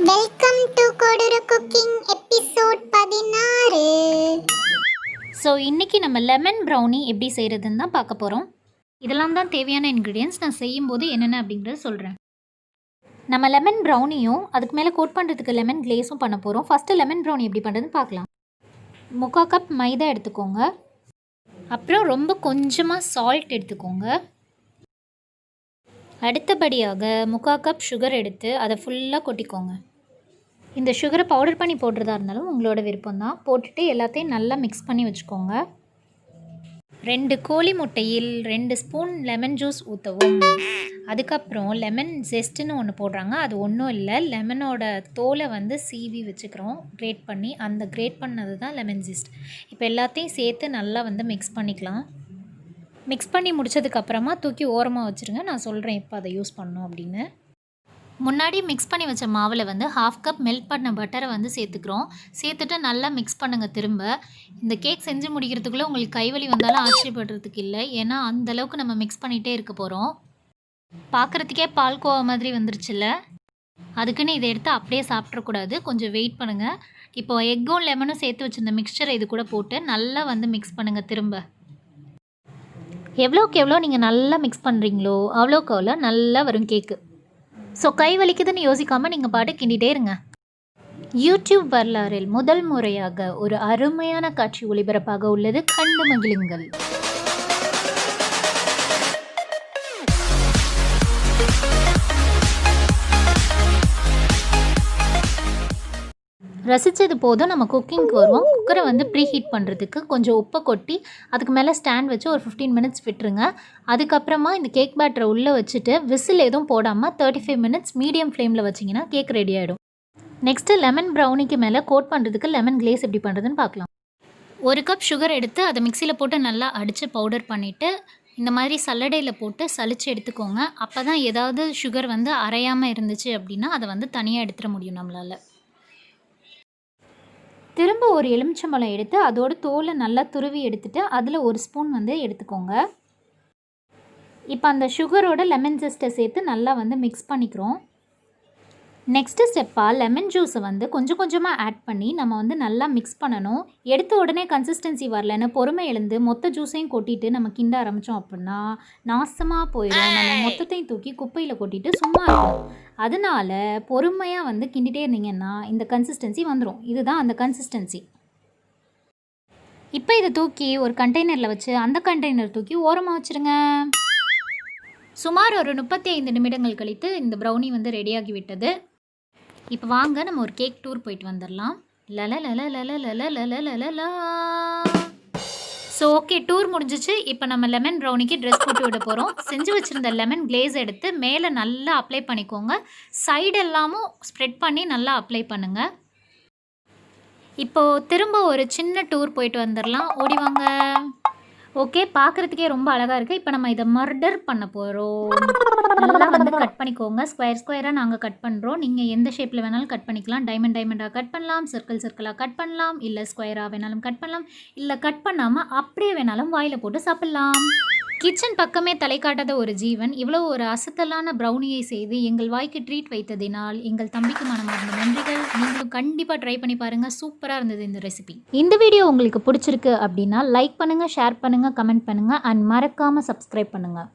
Welcome to Kodura Kooking episode 16. So இன்றைக்கி நம்ம lemon brownie எப்படி செய்கிறதுன்னு தான் பார்க்க போகிறோம். இதெல்லாம் தான் தேவையான இன்க்ரீடியன்ஸ். நான் செய்யும்போது என்னென்ன அப்படிங்கிறத சொல்கிறேன். நம்ம லெமன் ப்ரௌனியும் அதுக்கு மேலே கோட் பண்ணுறதுக்கு லெமன் கிளேஸும் பண்ண போகிறோம். ஃபஸ்ட்டு லெமன் ப்ரௌனி எப்படி பண்ணுறதுன்னு பார்க்கலாம். 3/4 கப் மைதா எடுத்துக்கோங்க. அப்புறம் ரொம்ப கொஞ்சமாக சால்ட் எடுத்துக்கோங்க. அடுத்தபடியாக 3/4 கப் சுகர் எடுத்து அதை ஃபுல்லாக கொட்டிக்கோங்க. இந்த சுகரை பவுடர் பண்ணி போடுறதா இருந்தாலும் உங்களோட விருப்பம் தான். போட்டுட்டு எல்லாத்தையும் நல்லா மிக்ஸ் பண்ணி வச்சுக்கோங்க. 2 கோழி முட்டையில் 2 ஸ்பூன் லெமன் ஜூஸ் ஊற்றவும். அதுக்கப்புறம் லெமன் ஜெஸ்ட்டுன்னு ஒன்று போடுறாங்க. அது ஒன்றும் இல்லை, லெமனோட தோலை வந்து சீவி வச்சுக்கிறோம் கிரேட் பண்ணி. அந்த கிரேட் பண்ணது தான் லெமன் ஜெஸ்ட். இப்போ எல்லாத்தையும் சேர்த்து நல்லா வந்து மிக்ஸ் பண்ணிக்கலாம். மிக்ஸ் பண்ணி முடித்ததுக்கப்புறமா தூக்கி ஓரமாக வச்சுருங்க. நான் சொல்கிறேன் எப்போ அதை யூஸ் பண்ணணும் அப்படின்னு. முன்னாடி மிக்ஸ் பண்ணி வச்ச மாவில் வந்து 1/2 கப் மெல்ட் பண்ண பட்டரை வந்து சேர்த்துக்கிறோம். சேர்த்துட்டு நல்லா மிக்ஸ் பண்ணுங்கள். திரும்ப இந்த கேக் செஞ்சு முடிக்கிறதுக்குள்ளே உங்களுக்கு கைவலி வந்தாலும் ஆச்சரியப்படுறதுக்கு இல்லை, ஏன்னா அந்தளவுக்கு நம்ம மிக்ஸ் பண்ணிகிட்டே இருக்க போகிறோம். பார்க்குறதுக்கே பால்கோவா மாதிரி வந்துருச்சுல்ல. அதுக்குன்னு இதை எடுத்து அப்படியே சாப்பிட்றக்கூடாது, கொஞ்சம் வெயிட் பண்ணுங்கள். இப்போது எக்கும் லெமனும் சேர்த்து வச்சுருந்த மிக்சரை இது கூட போட்டு நல்லா வந்து மிக்ஸ் பண்ணுங்கள். திரும்ப எவ்வளோக்கு எவ்வளோ நீங்கள் நல்லா மிக்ஸ் பண்ணுறீங்களோ அவ்வளோக்கு அவ்வளோ நல்லா வரும் கேக்கு. ஸோ கை வலிக்குதுன்னு யோசிக்காமல் நீங்கள் பாட்டு கிண்டிகிட்டே இருங்க. யூடியூப் வரலாறில் முதல் முறையாக ஒரு அருமையான காட்சி ஒளிபரப்பாக உள்ளது, கண்டு மகிழுங்கள். ரசித்தது போதும், நம்ம குக்கிங்க்கு வருவோம். குக்கரை வந்து ப்ரீ ஹீட் பண்ணுறதுக்கு கொஞ்சம் உப்பை கொட்டி அதுக்கு மேலே ஸ்டாண்ட் வச்சு ஒரு 15 மினிட்ஸ் விட்டுருங்க. அதுக்கப்புறமா இந்த கேக் பேட்டரை உள்ளே வச்சுட்டு விசில் எதுவும் போடாமல் 35 மினிட்ஸ் மீடியம் ஃப்ளேமில் வச்சிங்கன்னா கேக் ரெடி ஆகிடும். நெக்ஸ்ட்டு லெமன் ப்ரௌனிக்கு மேலே கோட் பண்ணுறதுக்கு லெமன் கிளேஸ் எப்படி பண்ணுறதுன்னு பார்க்கலாம். 1 கப் சுகர் எடுத்து அதை மிக்சியில் போட்டு நல்லா அடித்து பவுடர் பண்ணிவிட்டு இந்த மாதிரி சல்லடையில் போட்டு சலிச்சு எடுத்துக்கோங்க. அப்போ தான் ஏதாவது சுகர் வந்து அரையாமல் இருந்துச்சு அப்படின்னா அதை வந்து தனியாக எடுத்துட முடியும் நம்மளால். திரும்ப ஒரு எலுமிச்சம்பழம் எடுத்து அதோட தோலை நல்லா துருவி எடுத்துகிட்டு அதில் 1 ஸ்பூன் வந்து எடுத்துக்கோங்க. இப்போ அந்த சுகரோட லெமன் ஜெஸ்ட்டை சேர்த்து நல்லா வந்து மிக்ஸ் பண்ணிக்கிறோம். நெக்ஸ்ட்டு ஸ்டெப்பாக லெமன் ஜூஸை வந்து கொஞ்சம் கொஞ்சமாக ஆட் பண்ணி நம்ம வந்து நல்லா மிக்ஸ் பண்ணணும். எடுத்த உடனே கன்சிஸ்டன்சி வரலன்னு பொறுமை எழுந்து மொத்த ஜூஸையும் கொட்டிட்டு நம்ம கிண்ட ஆரம்பித்தோம் அப்படின்னா நாசமாக போயிடும். நம்ம மொத்தத்தையும் தூக்கி குப்பையில் கொட்டிட்டு சும்மா இருக்கும். அதனால் பொறுமையாக வந்து கிண்டிகிட்டே இருந்தீங்கன்னா இந்த கன்சிஸ்டன்சி வந்துடும். இதுதான் அந்த கன்சிஸ்டன்சி. இப்போ இதை தூக்கி ஒரு கண்டெய்னரில் வச்சு அந்த கண்டெய்னர் தூக்கி ஓரமாக வச்சுருங்க. சுமார் ஒரு 35 நிமிடங்கள் கழித்து இந்த ப்ரௌனி வந்து ரெடியாகி விட்டது. இப்போ வாங்க நம்ம ஒரு கேக் டூர் போயிட்டு வந்துடலாம். லலலலலலலலலலலலா. ஸோ ஓகே, டூர் முடிஞ்சிச்சு. இப்போ நம்ம லெமன் ப்ரௌனிக்கு ட்ரெஸ் போட்டு விட போகிறோம். செஞ்சு வச்சுருந்த லெமன் கிளேஸ் எடுத்து மேலே நல்லா அப்ளை பண்ணிக்கோங்க. சைடு எல்லாமும் ஸ்ப்ரெட் பண்ணி நல்லா அப்ளை பண்ணுங்கள். இப்போது திரும்ப ஒரு சின்ன டூர் போயிட்டு வந்துடலாம். ஓடி வாங்க. ஓகே, பார்க்குறதுக்கே ரொம்ப அழகாக இருக்குது. இப்போ நம்ம இதை மர்டர் பண்ண போகிறோம். நல்லா வந்து கட் பண்ணிக்கோங்க. ஸ்கொயராக நாங்கள் கட் பண்ணுறோம். நீங்கள் எந்த ஷேப்பில் வேணாலும் கட் பண்ணிக்கலாம். டைமண்டாக கட் பண்ணலாம், சர்க்கிளாக கட் பண்ணலாம், இல்லை ஸ்கொயராக வேணாலும் கட் பண்ணலாம், இல்லை கட் பண்ணாமல் அப்படியே வேணாலும் வாயில் போட்டு சாப்பிட்லாம். கிச்சன் பக்கமே தலை காட்டாத ஒரு ஜீவன் இவ்வளோ ஒரு அசத்தலான ப்ரௌனியை செய்து எங்கள் வாய்க்கு ட்ரீட் வைத்ததினால் எங்கள் தம்பிக்கு மனமார்ந்த நன்றிகள். நீங்களும் கண்டிப்பாக ட்ரை பண்ணி பாருங்கள். சூப்பராக இருந்தது இந்த ரெசிபி. இந்த வீடியோ உங்களுக்கு பிடிச்சிருக்கு அப்படின்னா லைக் பண்ணுங்கள், ஷேர் பண்ணுங்கள், கமெண்ட் பண்ணுங்கள் அண்ட் மறக்காமல் சப்ஸ்கிரைப் பண்ணுங்கள்.